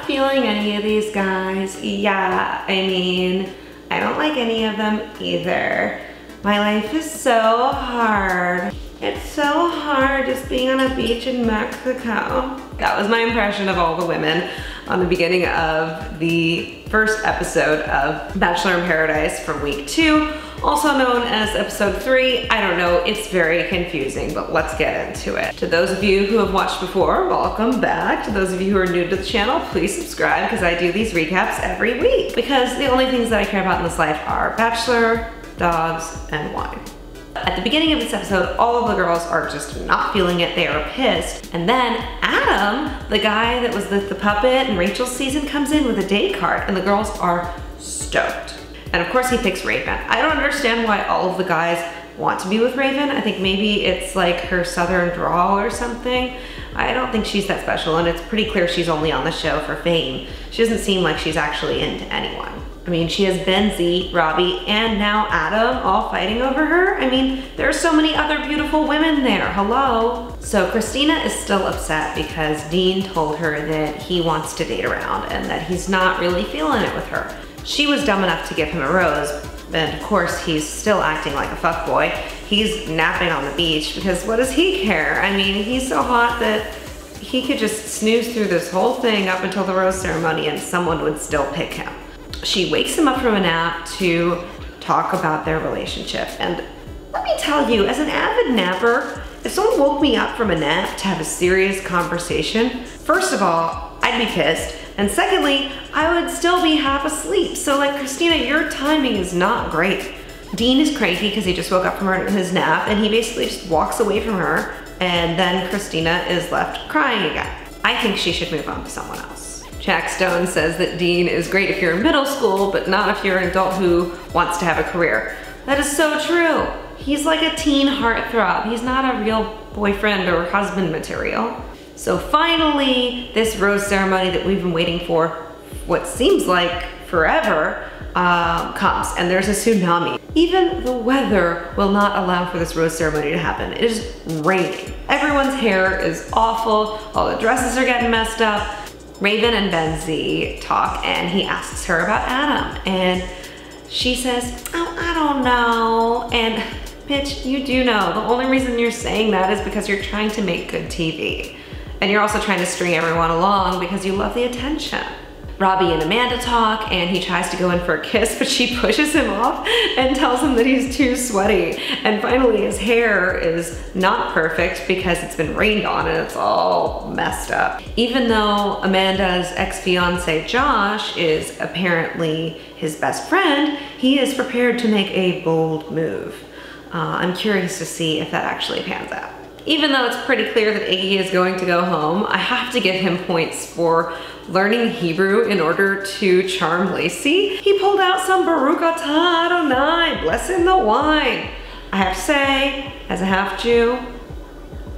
feeling any of these guys. Yeah, I mean, I don't like any of them either. My life is so hard. It's so hard just being on a beach in Mexico. That was my impression of all the women on the beginning of the first episode of Bachelor in Paradise from week 2, also known as episode 3. I don't know, it's very confusing, but let's get into it. To those of you who have watched before, welcome back. To those of you who are new to the channel, please subscribe because I do these recaps every week. Because the only things that I care about in this life are Bachelor, dogs, and wine. At the beginning of this episode, all of the girls are just not feeling it. They are pissed. And then Adam, the guy that was the puppet in Rachel's season, comes in with a date card and the girls are stoked. And of course he picks Raven. I don't understand why all of the guys want to be with Raven. I think maybe it's like her southern drawl or something. I don't think she's that special, and it's pretty clear she's only on the show for fame. She doesn't seem like she's actually into anyone. I mean, she has Benzie, Robbie, and now Adam all fighting over her. I mean, there are so many other beautiful women there, hello? So Christina is still upset because Dean told her that he wants to date around and that he's not really feeling it with her. She was dumb enough to give him a rose, and of course he's still acting like a fuckboy. He's napping on the beach because what does he care? I mean, he's so hot that he could just snooze through this whole thing up until the rose ceremony and someone would still pick him. She wakes him up from a nap to talk about their relationship. And let me tell you, as an avid napper, if someone woke me up from a nap to have a serious conversation, first of all, I'd be pissed. And secondly, I would still be half asleep. So like, Christina, your timing is not great. Dean is cranky because he just woke up from his nap and he basically just walks away from her, and then Christina is left crying again. I think she should move on to someone else. Jack Stone says that Dean is great if you're in middle school, but not if you're an adult who wants to have a career. That is so true. He's like a teen heartthrob. He's not a real boyfriend or husband material. So finally, this rose ceremony that we've been waiting for, what seems like forever, comes, and there's a tsunami. Even the weather will not allow for this rose ceremony to happen. It is raining. Everyone's hair is awful. All the dresses are getting messed up. Raven and Benzie talk and he asks her about Adam and she says, oh, I don't know. And bitch, you do know. The only reason you're saying that is because you're trying to make good TV. And you're also trying to string everyone along because you love the attention. Robbie and Amanda talk and he tries to go in for a kiss, but she pushes him off and tells him that he's too sweaty. And finally his hair is not perfect because it's been rained on and it's all messed up. Even though Amanda's ex-fiance Josh is apparently his best friend, he is prepared to make a bold move. I'm curious to see if that actually pans out. Even though it's pretty clear that Iggy is going to go home, I have to give him points for learning Hebrew in order to charm Lacey. He pulled out some Baruch Atah Adonai, bless in the wine. I have to say, as a half Jew,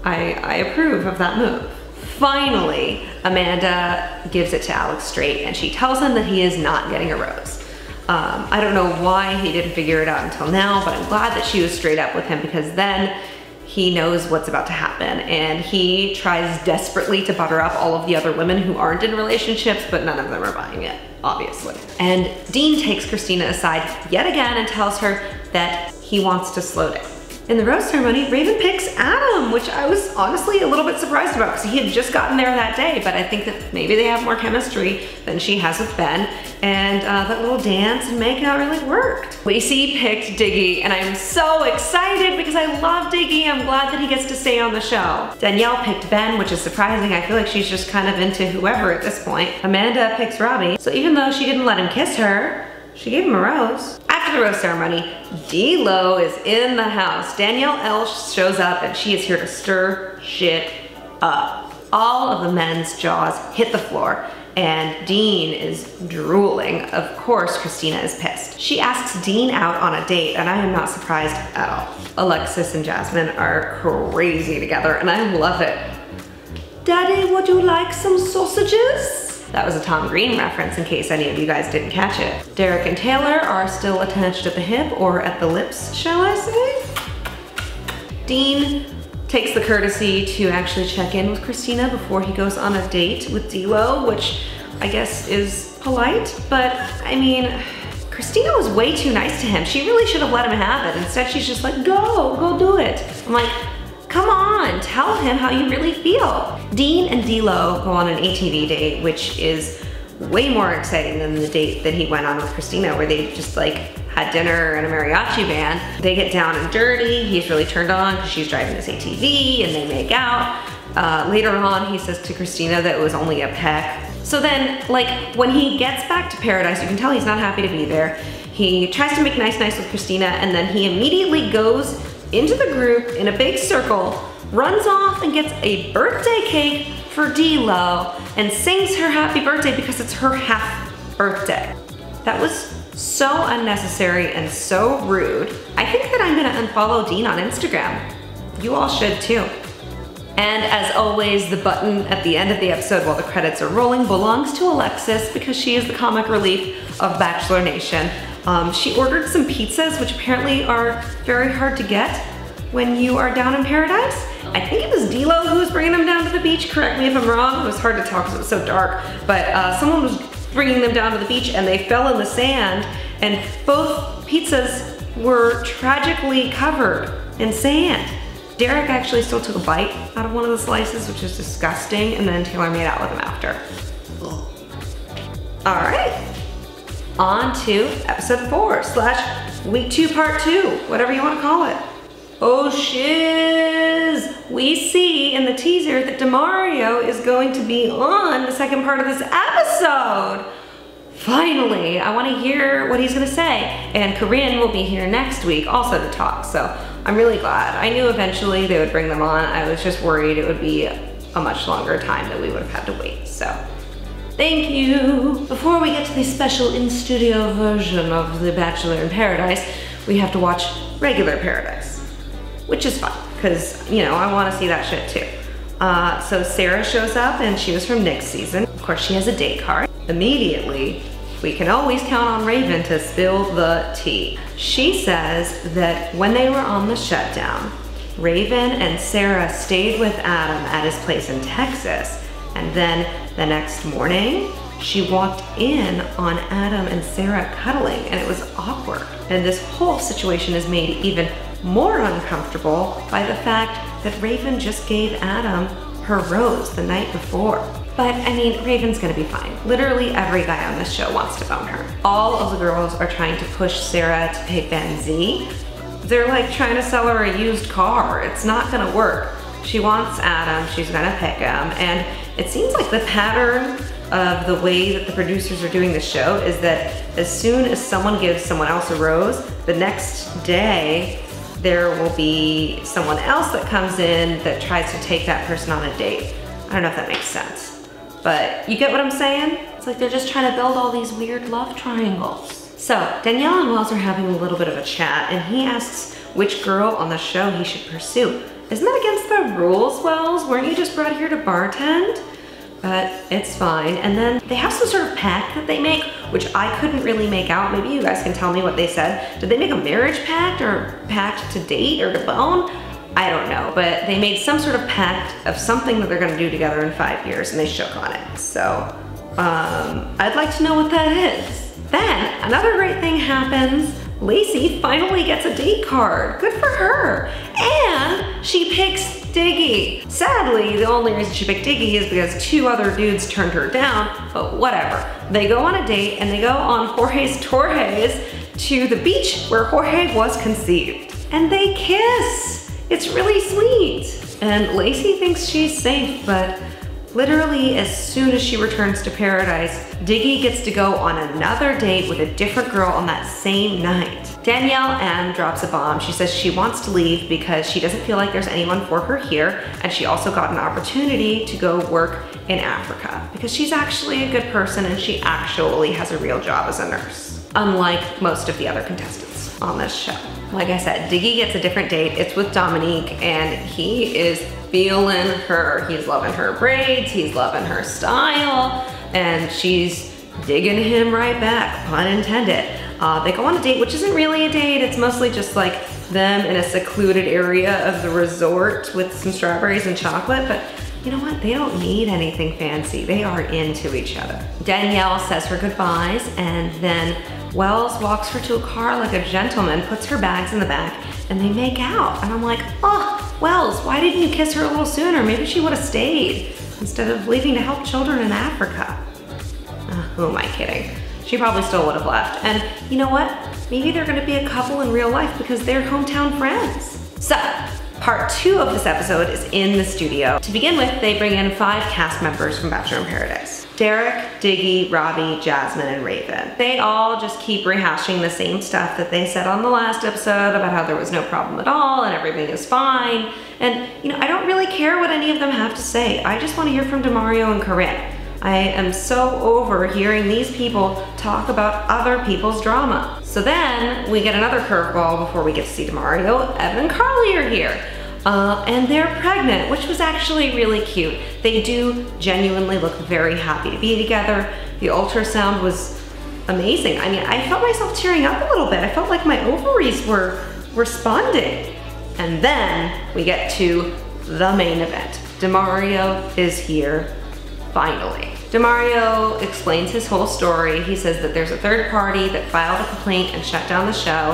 I approve of that move. Finally, Amanda gives it to Alex straight and she tells him that he is not getting a rose. I don't know why he didn't figure it out until now, but I'm glad that she was straight up with him because then he knows what's about to happen and he tries desperately to butter up all of the other women who aren't in relationships, but none of them are buying it, obviously. And Dean takes Christina aside yet again and tells her that he wants to slow down. In the rose ceremony, Raven picks Adam, which I was honestly a little bit surprised about because he had just gotten there that day, but I think that maybe they have more chemistry than she has with Ben, and that little dance and makeout really worked. Lacey picked Diggy, and I'm so excited because I love Diggy. I'm glad that he gets to stay on the show. Danielle picked Ben, which is surprising. I feel like she's just kind of into whoever at this point. Amanda picks Robbie, so even though she didn't let him kiss her, she gave him a rose. After the rose ceremony, D-Lo is in the house. Danielle L shows up and she is here to stir shit up. All of the men's jaws hit the floor and Dean is drooling. Of course, Christina is pissed. She asks Dean out on a date and I am not surprised at all. Alexis and Jasmine are crazy together and I love it. Daddy, would you like some sausages? That was a Tom Green reference in case any of you guys didn't catch it. Derek and Taylor are still attached at the hip or at the lips, shall I say? Dean takes the courtesy to actually check in with Christina before he goes on a date with D-Lo, which I guess, is polite, but I mean, Christina was way too nice to him. She really should have let him have it. Instead, she's just like, go do it. I'm like, come on, tell him how you really feel. Dean and D'Lo go on an ATV date, which is way more exciting than the date that he went on with Christina, where they just like had dinner and a mariachi band. They get down and dirty. He's really turned on because she's driving this ATV and they make out. Later on, he says to Christina that it was only a peck. So then, like, when he gets back to paradise, you can tell he's not happy to be there. He tries to make nice with Christina, and then he immediately goes into the group in a big circle, runs off and gets a birthday cake for D'Lo and sings her happy birthday because it's her half birthday. That was so unnecessary and so rude. I think that I'm gonna unfollow Dean on Instagram. You all should too. And as always, the button at the end of the episode while the credits are rolling belongs to Alexis because she is the comic relief of Bachelor Nation. She ordered some pizzas, which apparently are very hard to get when you are down in paradise. I think it was D'Lo who was bringing them down to the beach. Correct me if I'm wrong. It was hard to tell because it was so dark, but someone was bringing them down to the beach and they fell in the sand, and both pizzas were tragically covered in sand. Derek actually still took a bite out of one of the slices, which is disgusting, and then Taylor made out with him after. All right, on to episode 4 / week 2 part 2, whatever you want to call it. Oh shiz! We see in the teaser that Demario is going to be on the second part of this episode. Finally, I want to hear what he's gonna say. And Corinne will be here next week also to talk, so I'm really glad. I knew eventually they would bring them on. I was just worried it would be a much longer time that we would have had to wait, so. Thank you. Before we get to the special in-studio version of The Bachelor in Paradise, we have to watch regular Paradise, which is fun, because, you know, I want to see that shit too. So Sarah shows up, and she was from Nick's season. Of course, she has a date card. Immediately, we can always count on Raven to spill the tea. She says that when they were on the shutdown, Raven and Sarah stayed with Adam at his place in Texas, and then the next morning, she walked in on Adam and Sarah cuddling, and it was awkward. And this whole situation is made even more uncomfortable by the fact that Raven just gave Adam her rose the night before. But I mean, Raven's gonna be fine. Literally every guy on this show wants to bone her. All of the girls are trying to push Sarah to pick Ben Z. They're like trying to sell her a used car. It's not gonna work. She wants Adam, she's gonna pick him, and it seems like the pattern of the way that the producers are doing the show is that as soon as someone gives someone else a rose, the next day there will be someone else that comes in that tries to take that person on a date. I don't know if that makes sense, but you get what I'm saying? It's like they're just trying to build all these weird love triangles. So Danielle and Wells are having a little bit of a chat, and he asks which girl on the show he should pursue. Isn't that against the rules, Wells? Weren't you just brought here to bartend? But it's fine. And then they have some sort of pact that they make, which I couldn't really make out. Maybe you guys can tell me what they said. Did they make a marriage pact or pact to date or to bone? I don't know, but they made some sort of pact of something that they're gonna do together in 5 years, and they shook on it. So I'd like to know what that is. Then another great thing happens. Lacey finally gets a date card. Good for her. And she picks Diggy. Sadly, the only reason she picked Diggy is because 2 other dudes turned her down, but whatever. They go on a date and they go on Jorge's Torres to the beach where Jorge was conceived. And they kiss. It's really sweet. And Lacey thinks she's safe, but literally as soon as she returns to paradise, Diggy gets to go on another date with a different girl on that same night. Danielle M drops a bomb. She says she wants to leave because she doesn't feel like there's anyone for her here, and she also got an opportunity to go work in Africa because she's actually a good person and she actually has a real job as a nurse, unlike most of the other contestants on this show. Like I said, Diggy gets a different date. It's with Dominique, and he is feeling her. He's loving her braids, he's loving her style, and she's digging him right back, pun intended. They go on a date, which isn't really a date. It's mostly just like them in a secluded area of the resort with some strawberries and chocolate, but you know what? They don't need anything fancy. They are into each other. Danielle says her goodbyes, and then Wells walks her to a car like a gentleman, puts her bags in the back, and they make out. And I'm like, oh, Wells, why didn't you kiss her a little sooner? Maybe she would have stayed instead of leaving to help children in Africa. Who am I kidding? She probably still would have left. And you know what? Maybe they're gonna be a couple in real life because they're hometown friends. So, part 2 of this episode is in the studio. To begin with, they bring in 5 cast members from Bachelor in Paradise. Derek, Diggy, Robbie, Jasmine, and Raven. They all just keep rehashing the same stuff that they said on the last episode about how there was no problem at all and everything is fine. And you know, I don't really care what any of them have to say. I just want to hear from Demario and Corinne. I am so over hearing these people talk about other people's drama. So then we get another curveball before we get to see Demario. Evan and Carly are here. And they're pregnant, which was actually really cute. They do genuinely look very happy to be together. The ultrasound was amazing. I mean, I felt myself tearing up a little bit. I felt like my ovaries were responding. And then we get to the main event. Demario is here, finally. Demario explains his whole story. He says that there's a third party that filed a complaint and shut down the show.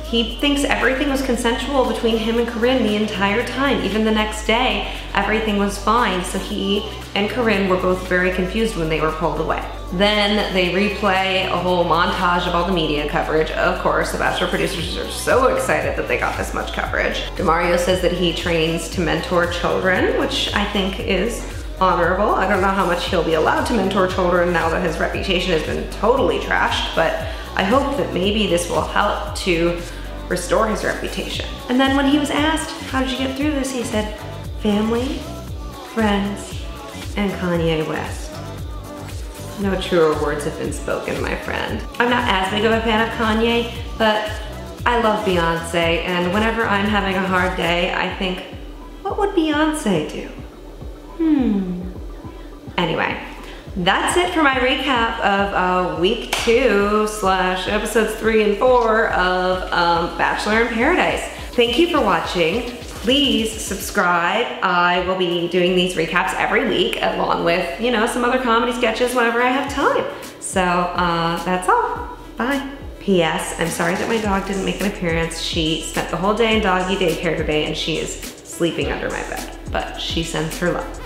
He thinks everything was consensual between him and Corinne the entire time. Even the next day, everything was fine. So he and Corinne were both very confused when they were pulled away. Then they replay a whole montage of all the media coverage. Of course, the Bachelor producers are so excited that they got this much coverage. Demario says that he trains to mentor children, which I think is honorable. I don't know how much he'll be allowed to mentor children now that his reputation has been totally trashed, but I hope that maybe this will help to restore his reputation. And then when he was asked, how did you get through this? He said, family, friends, and Kanye West. No truer words have been spoken, my friend. I'm not as big of a fan of Kanye, but I love Beyonce, and whenever I'm having a hard day, I think, what would Beyonce do? Anyway, that's it for my recap of week 2 / episodes 3 and 4 of Bachelor in Paradise. Thank you for watching. Please subscribe. I will be doing these recaps every week along with, you know, some other comedy sketches whenever I have time. So that's all. Bye. P.S. I'm sorry that my dog didn't make an appearance. She spent the whole day in doggy daycare today and she is sleeping under my bed, but she sends her love.